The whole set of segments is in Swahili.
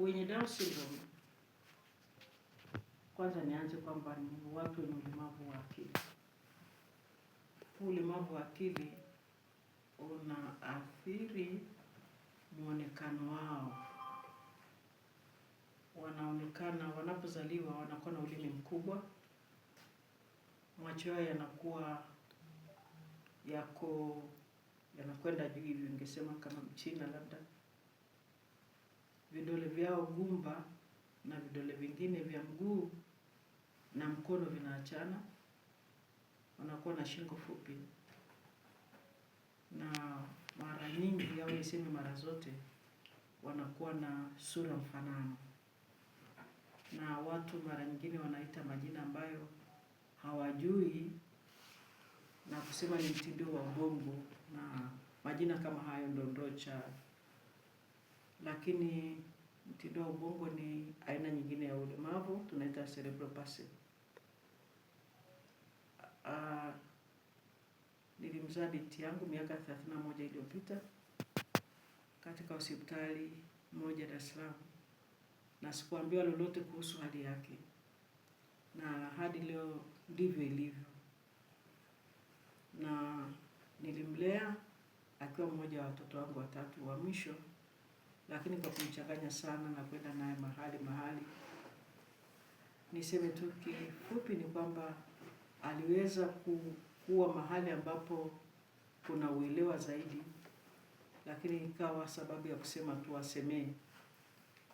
Wenye Down syndrome, kwanza nianze kwamba ni watu wenye ulemavu wa akili. Ulemavu wa akili unaathiri muonekano wao. Wanaonekana wanapozaliwa wanakuwa na ulimi mkubwa, macho yao yanakuwa yanakwenda juu hivi, ningesema kama Mchina labda. Vidole vyao gumba na vidole vingine vya mguu na mkono vinaachana. Wanakuwa na shingo fupi, na mara nyingi au niseme mara zote wanakuwa na sura mfanano, na watu mara nyingine wanaita majina ambayo hawajui na kusema ni mtindo wa ubongo, na majina kama hayo ndondocha. Lakini mtindo wa ubongo ni aina nyingine ya ulemavu, tunaita cerebral palsy. Nilimzaa binti yangu miaka 31 iliyopita katika hospitali moja Dar es Salaam, na sikuambiwa lolote kuhusu hali yake, na hadi leo ndivyo ilivyo. Na nilimlea akiwa mmoja wa watoto wangu watatu wa mwisho, lakini kwa kumchanganya sana na kwenda naye mahali. Niseme tu kifupi ni kwamba aliweza kuwa mahali ambapo kuna uelewa zaidi, lakini ikawa sababu ya kusema tu asemee.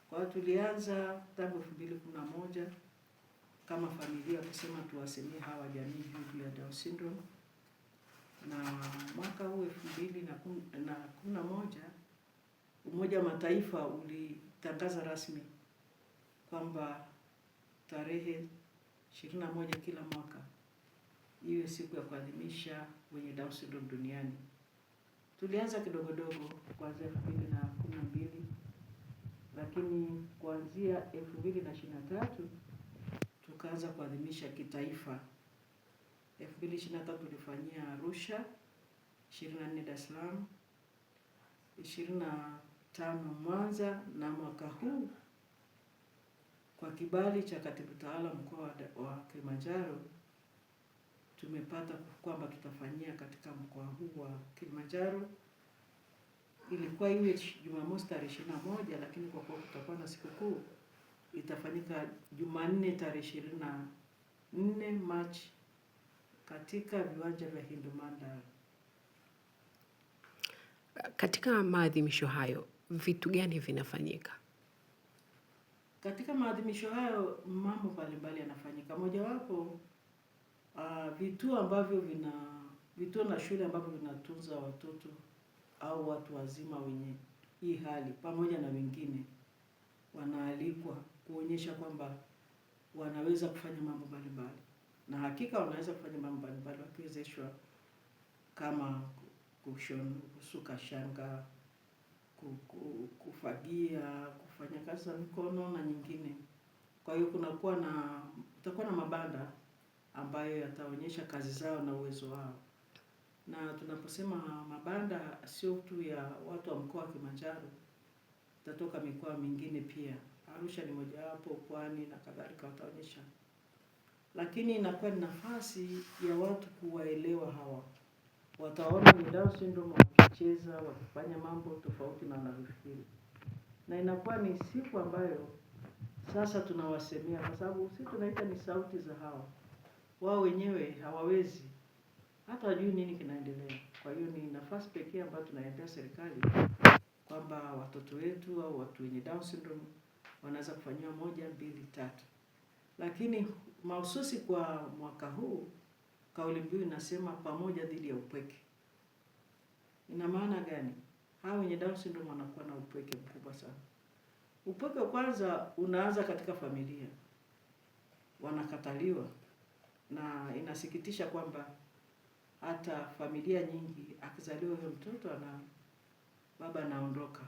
Kwa hiyo tulianza tangu 2011 kama familia kusema tuwasemee hawa jamii juu ya Down syndrome, na mwaka huu 2011 Umoja wa Mataifa ulitangaza rasmi kwamba tarehe 21 kila mwaka iwe siku ya kuadhimisha wenye Down syndrome duniani. Tulianza kidogo kuanzia 2012, lakini kuanzia 2023 tukaanza kuadhimisha kitaifa. 2023 tulifanyia Arusha, 24 Dar es Salaam, 25 Mwanza, na mwaka huu kwa kibali cha Katibu Tawala mkoa wa Kilimanjaro tumepata kwamba tutafanyia katika mkoa huu wa Kilimanjaro. Ilikuwa iwe Jumamosi tarehe 21, lakini kwa kuwa kutakuwa na sikukuu itafanyika Jumanne tarehe 24 Machi katika viwanja vya Hindu Mandara. Katika maadhimisho hayo vitu gani vinafanyika? Katika maadhimisho hayo mambo mbalimbali yanafanyika. Mojawapo vituo na shule ambavyo vinatunza watoto au watu wazima wenye hii hali pamoja na wengine wanaalikwa kuonyesha kwamba wanaweza kufanya mambo mbalimbali, na hakika wanaweza kufanya mambo mbalimbali wakiwezeshwa, kama kusuka shanga, kufagia, kufanya kazi za mikono na nyingine. Kwa hiyo kutakuwa na mabanda ambayo yataonyesha kazi zao na uwezo wao. Na tunaposema mabanda sio tu ya watu wa mkoa wa Kilimanjaro, tutatoka mikoa mingine pia. Arusha ni mojawapo, Pwani na kadhalika wataonyesha. Lakini inakuwa ni nafasi ya watu kuwaelewa hawa. Wataona ni Down syndrome wakicheza, wakifanya mambo tofauti na wanavyofikiri. Na inakuwa ni siku ambayo sasa tunawasemea, kwa sababu sisi tunaita ni sauti za hawa. Wao wenyewe hawawezi, hata wajui nini kinaendelea. Kwa hiyo ni nafasi pekee ambayo tunaendea serikali kwamba watoto wetu au watu wenye Down syndrome wanaweza kufanyiwa 1, 2, 3. Lakini mahususi kwa mwaka huu kauli mbiu inasema pamoja dhidi ya upweke. Ina maana gani? Hao wenye Down syndrome wanakuwa na upweke mkubwa sana. Upweke kwanza unaanza katika familia. Wanakataliwa, na inasikitisha kwamba hata familia nyingi akizaliwa huyo mtoto baba anaondoka.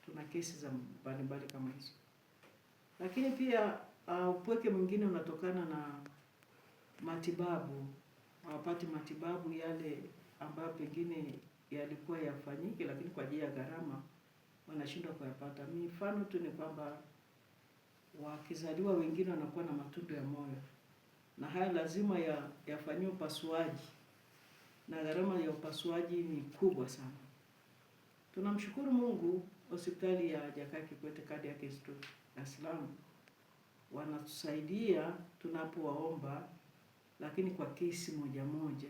Tuna kesi za mbalimbali kama hizo. Lakini pia upweke mwingine unatokana na matibabu. Hawapati matibabu yale ambayo pengine yalikuwa yafanyike, lakini kwa ajili ya gharama wanashindwa kuyapata. Mifano tu ni kwamba wakizaliwa wengine wanakuwa na matundu ya moyo, na haya lazima yafanyiwe upasuaji, na gharama ya upasuaji ni kubwa sana. Tunamshukuru Mungu, hospitali ya Jakaya Kikwete Cardiac Institute Dar es Salaam wanatusaidia tunapowaomba, lakini kwa kesi moja moja.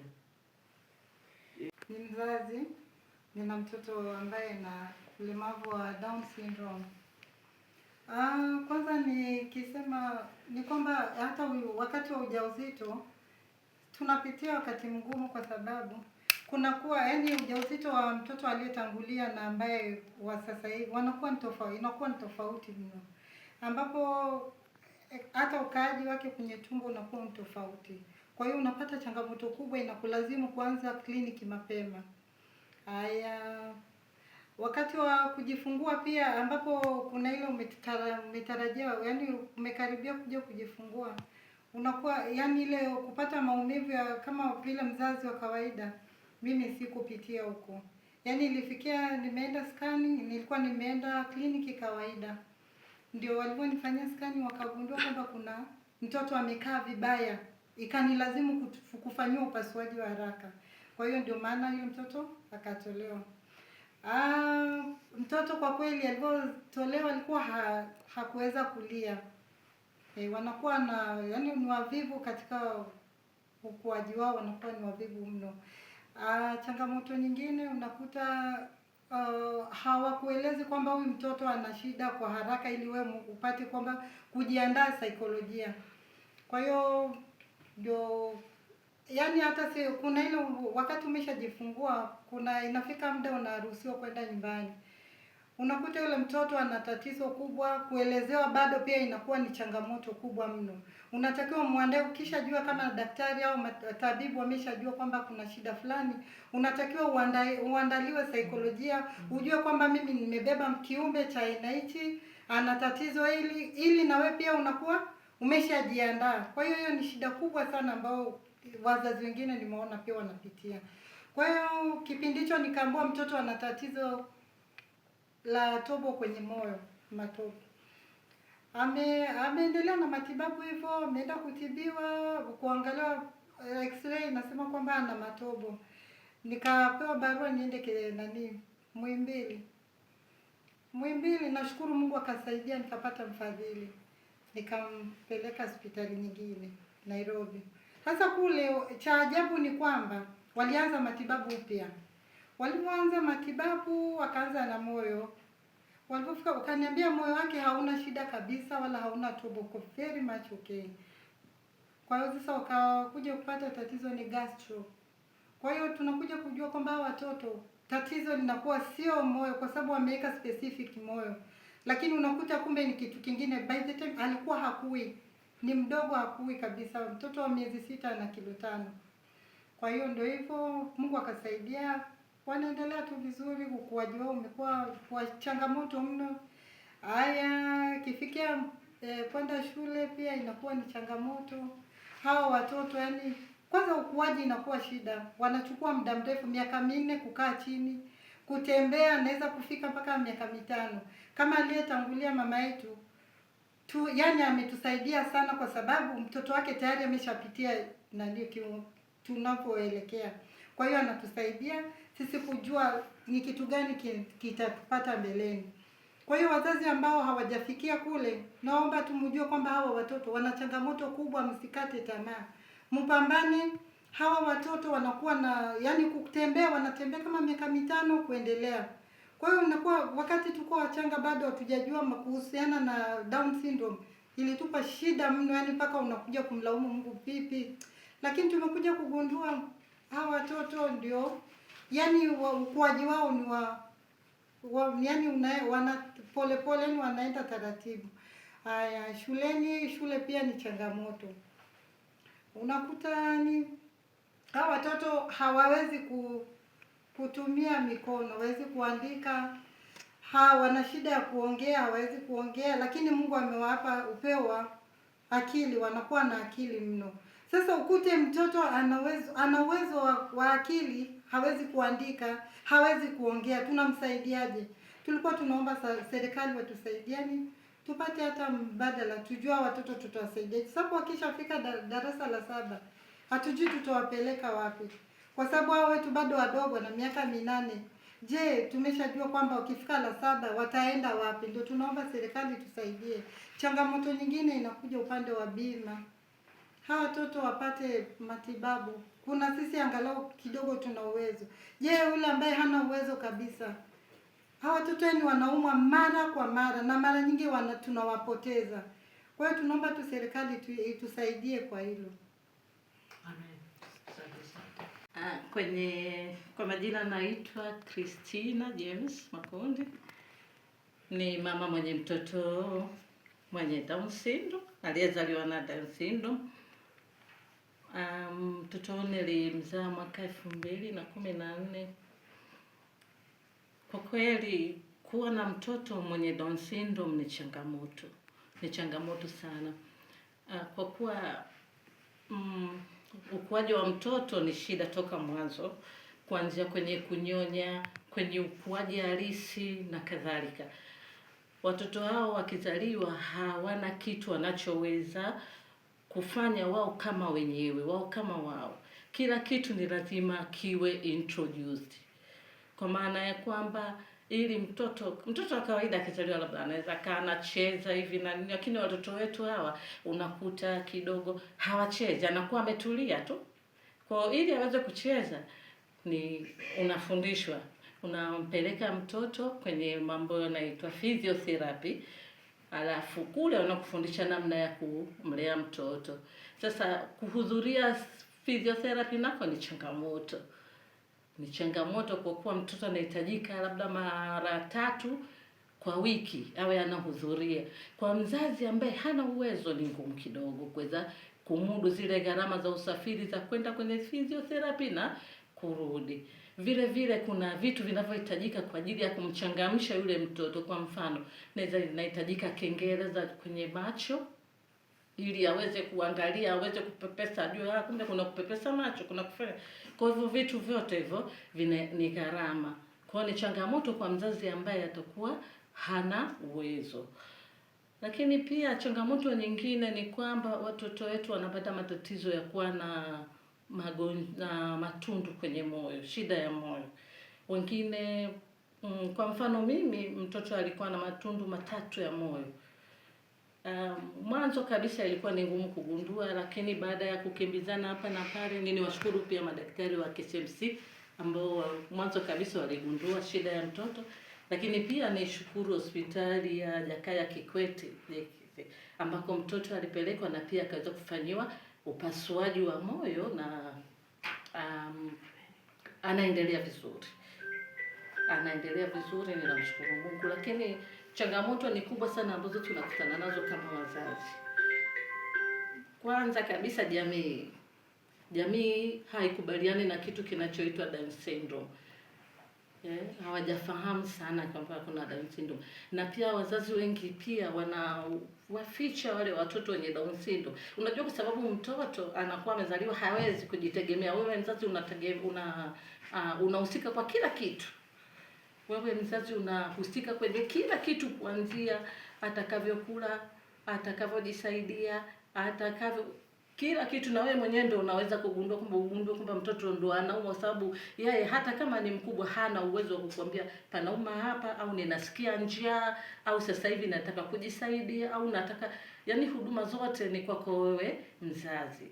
Ni mzazi, nina mtoto ambaye na ulemavu wa Down syndrome. Kwanza nikisema ni kwamba hata wakati wa ujauzito tunapitia wakati mgumu, kwa sababu kunakuwa ujauzito wa mtoto aliyetangulia na ambaye wa sasa hivi inakuwa ni tofauti mno, ambapo hata ukaaji wake kwenye tumbo unakuwa tofauti. Kwa hiyo unapata changamoto kubwa, inakulazimu kuanza kliniki mapema. Haya, wakati wa kujifungua pia, ambapo kuna ile umetarajia, umekaribia kuja kujifungua, unakuwa ile kupata maumivu ya kama vile mzazi wa kawaida. Mimi sikupitia huko. Ilifikia nimeenda nilikuwa nimeenda kliniki kawaida. Ndio waliponifanyia skani wakagundua kwamba kuna mtoto amekaa vibaya. Ikanilazimu kufanyiwa upasuaji wa haraka. Kwa hiyo ndio maana yule mtoto akatolewa. Mtoto kwa kweli alipotolewa alikuwa hakuweza kulia. Wanakuwa ni wavivu katika ukuaji wao, wanakuwa ni wavivu mno. Changamoto nyingine unakuta hawakuelezi kwamba huyu mtoto ana shida kwa haraka, ili wewe upate kwamba kujiandaa saikolojia. Kwa hiyo ndio hata kuna ile wakati umeshajifungua, inafika muda unaruhusiwa kwenda nyumbani. Unakuta yule mtoto ana tatizo kubwa, kuelezewa bado pia inakuwa ni changamoto kubwa mno. Unatakiwa muandae, ukishajua kama daktari au tabibu wameshajua kwamba kuna shida fulani, unatakiwa uandaliwe saikolojia, ujue kwamba mimi nimebeba kiumbe cha aina hichi, ana tatizo hili, ili na wewe pia unakuwa umeshajiandaa. Kwa hiyo ni shida kubwa sana ambao wazazi wengine nimeona pia wanapitia. Kwa hiyo kipindi hicho nikaambiwa mtoto ana tatizo la tobo kwenye moyo, matobo. Ameendelea na matibabu hivyo, ameenda kutibiwa, kuangaliwa x-ray nasema kwamba ana matobo. Nikapewa barua niende Muhimbili, nashukuru Mungu akasaidia, nikapata mfadhili. Nikampeleka hospitali nyingine Nairobi. Sasa kule cha ajabu ni kwamba walianza matibabu upya. Walipoanza matibabu wakaanza na moyo. Walipofika wakaniambia moyo wake hauna shida kabisa, wala hauna tobo, uko very much okay. Kwa hiyo sasa wakakuja kupata tatizo ni gastro. Kwa hiyo tunakuja kujua kwamba watoto tatizo linakuwa sio moyo, kwa sababu wameweka specific moyo. Lakini unakuta kumbe ni kitu kingine. By the time alikuwa hakui, ni mdogo, hakui kabisa, mtoto wa miezi 6 na kilo 5. Kwa hiyo ndio hivyo, Mungu akasaidia, wanaendelea tu vizuri. Ukuaji wao umekuwa kwa changamoto mno. Haya, kifikia kwenda shule pia inakuwa ni changamoto. Hawa watoto kwanza ukuaji inakuwa shida. Wanachukua muda mrefu, miaka 4 kukaa chini. Kutembea naweza kufika mpaka miaka 5. Kama aliyetangulia mama yetu ametusaidia sana, kwa sababu mtoto wake tayari ameshapitia tunapoelekea. Kwa hiyo anatusaidia sisi kujua ni kitu gani kitatupata mbeleni. Kwa hiyo wazazi ambao hawajafikia kule, naomba tumjue kwamba hawa watoto wana changamoto kubwa, msikate tamaa. Mpambane. Hawa watoto wanakuwa na kutembea, wanatembea kama miaka 5 kuendelea. Kwa hiyo inakuwa wakati tuko wachanga bado hatujajua kuhusiana na Down syndrome. Ilitupa shida mno, mpaka unakuja kumlaumu Mungu vipi. Lakini tumekuja kugundua hawa watoto ndio ukuaji wao ni wana pole wanaenda taratibu. Haya, shule pia ni changamoto. Unakuta hawa watoto hawawezi kutumia mikono, hawezi kuandika, wana shida ya kuongea, hawezi kuongea, lakini Mungu amewapa upeo wa akili, wanakuwa na akili mno. Sasa ukute mtoto ana uwezo wa akili, hawezi kuandika, hawezi kuongea, tunamsaidiaje? Tulikuwa tunaomba serikali watusaidieni tupate hata mbadala, tujua watoto tutawasaidia, sababu wakishafika darasa la 7 hatujui tutawapeleka wapi, kwa sababu hao wetu bado wadogo na miaka 8. Je, tumeshajua kwamba wakifika la 7 wataenda wapi? Ndio tunaomba serikali tusaidie. Changamoto nyingine inakuja upande wa bima, hawa watoto wapate matibabu. Kuna sisi angalau kidogo tuna uwezo. Je, yule ambaye hana uwezo kabisa, hawa watoto yani wanaumwa mara kwa mara na mara nyingi tunawapoteza. Kwa hiyo tunaomba tu serikali tusaidie kwa hilo. Kwa majina naitwa Christina James Makundi. Ni mama mwenye mtoto mwenye Down syndrome, aliyezaliwa na Down syndrome. Mtoto nilimzaa mwaka 2014. Kwa kweli kuwa na mtoto mwenye Down syndrome ni changamoto sana, kwa kuwa ukuaji wa mtoto ni shida toka mwanzo, kuanzia kwenye kunyonya, kwenye ukuaji halisi na kadhalika. Watoto hao wakizaliwa hawana kitu wanachoweza kufanya wao kama wenyewe, wao kama wao. Kila kitu ni lazima kiwe introduced. Kwa maana ya kwamba ili mtoto wa kawaida akizaliwa labda anaweza kaa anacheza hivi na nini, lakini watoto wetu hawa unakuta kidogo hawachezi, anakuwa ametulia tu. Kwa ili aweze kucheza ni unafundishwa, unampeleka mtoto kwenye mambo yanaitwa physiotherapy, alafu kule wanakufundisha namna ya kumlea mtoto. Sasa kuhudhuria physiotherapy nako ni changamoto kwa kuwa mtoto anahitajika labda mara 3 kwa wiki awe anahudhuria. Kwa mzazi ambaye hana uwezo ni ngumu kidogo kuweza kumudu zile gharama za usafiri za kwenda kwenye physiotherapy na kurudi. Vile vile kuna vitu vinavyohitajika kwa ajili ya kumchangamsha yule mtoto. Kwa mfano, nahitajika kengele za kwenye macho ili aweze kuangalia, aweze kupepesa, ajue kumbe kuna kupepesa macho, kuna kufanya. Kwa hivyo vitu vyote hivyo ni gharama. Kwa hiyo ni changamoto kwa mzazi ambaye atakuwa hana uwezo. Lakini pia changamoto nyingine ni kwamba watoto wetu wanapata matatizo ya kuwa na matundu kwenye moyo, shida ya moyo. Wengine kwa mfano mimi mtoto alikuwa na matundu 3 ya moyo. Mwanzo kabisa ilikuwa ni ngumu kugundua, lakini baada ya kukimbizana hapa na pale, niwashukuru pia madaktari wa KCMC ambao mwanzo kabisa waligundua shida ya mtoto, lakini pia nishukuru hospitali ya Jakaya Kikwete ambako mtoto alipelekwa na pia akaweza kufanyiwa upasuaji wa moyo na anaendelea vizuri, ninamshukuru Mungu. Lakini changamoto ni kubwa sana ambazo tunakutana nazo kama wazazi. Kwanza kabisa jamii haikubaliani na kitu kinachoitwa Down syndrome. Hawajafahamu sana kwamba kuna Down syndrome. Na pia wazazi wengi pia wanawaficha wale watoto wenye Down syndrome. Unajua, kwa sababu mtoto anakuwa amezaliwa hawezi kujitegemea. Wewe mzazi unahusika kwa kila kitu. Wewe mzazi unahusika kwenye kila kitu, kuanzia atakavyokula, atakavyojisaidia, kila kitu, na wewe mwenyewe ndio unaweza kugundua kwamba mtoto ndo anauma, sababu yeye hata kama ni mkubwa hana uwezo wa kukwambia panauma hapa, au ninasikia njaa, au sasa hivi nataka kujisaidia, au nataka, yani huduma zote ni kwako wewe mzazi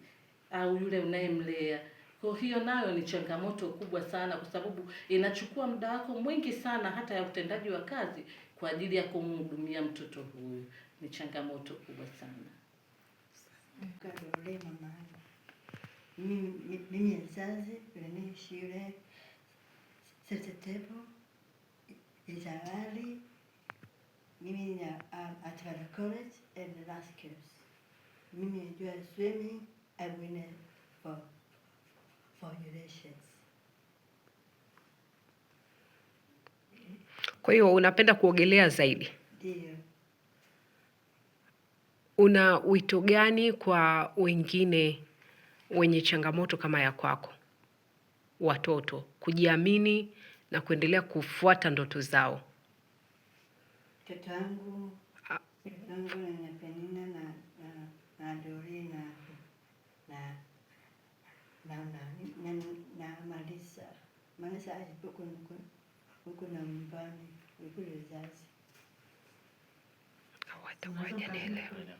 au yule unayemlea. Kwa hiyo nayo ni changamoto kubwa sana, kwa sababu inachukua muda wako mwingi sana hata ya utendaji wa kazi kwa ajili ya kumhudumia mtoto huyu. Ni changamoto kubwa sana. Mimi mzazi kwenye shule Setetepo Izawali. Mimi ni at college and the last course. Mimi najua swimming, I win for relations. Kwa hiyo unapenda kuogelea zaidi? Ndio. Una wito gani kwa wengine wenye changamoto kama ya kwako, watoto kujiamini na kuendelea kufuata ndoto zao? Mtoto wangu na maliza maana saa huko na nyumbani huko wazazi hawatakuwa hajanielewa.